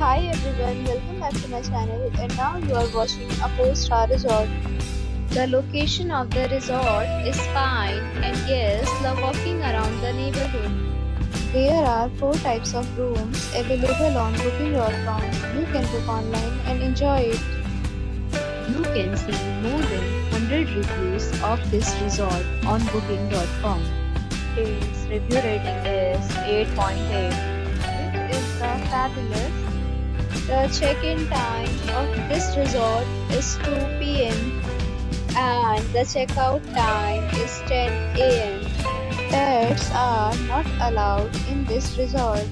Hi everyone, welcome back to my channel and now you are watching a 4-star resort. The location of the resort is fine and guests love walking around the neighborhood. There are 4 types of rooms available on booking.com. You can book online and enjoy it. You can see more than 100 reviews of this resort on booking.com. Its review rating is 8.8, which is the fabulous. The check-in time of this resort is 2 p.m. and the checkout time is 10 a.m. Pets are not allowed in this resort.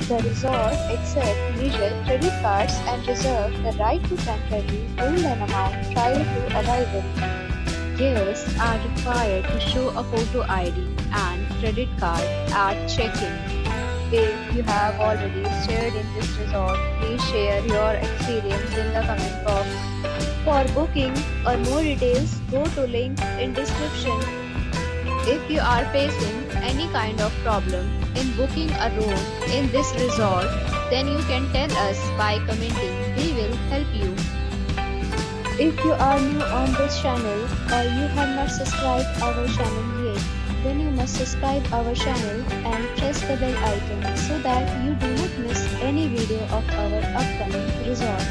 The resort accepts major credit cards and reserves the right to temporarily hold an amount prior to arrival. Guests are required to show a photo ID and credit card at check-in. If you have already stayed in this resort, please share your experience in the comment box. For booking or more details, go to link in description. If you are facing any kind of problem in booking a room in this resort, then you can tell us by commenting. We will help you. If you are new on this channel or you have not subscribed our channel yet, then you must subscribe our channel and press the bell icon so that you do not miss any video of our upcoming resort.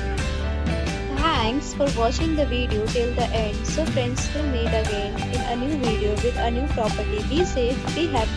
Thanks for watching the video till the end. So friends, will meet again in a new video with a new property. Be safe, be happy.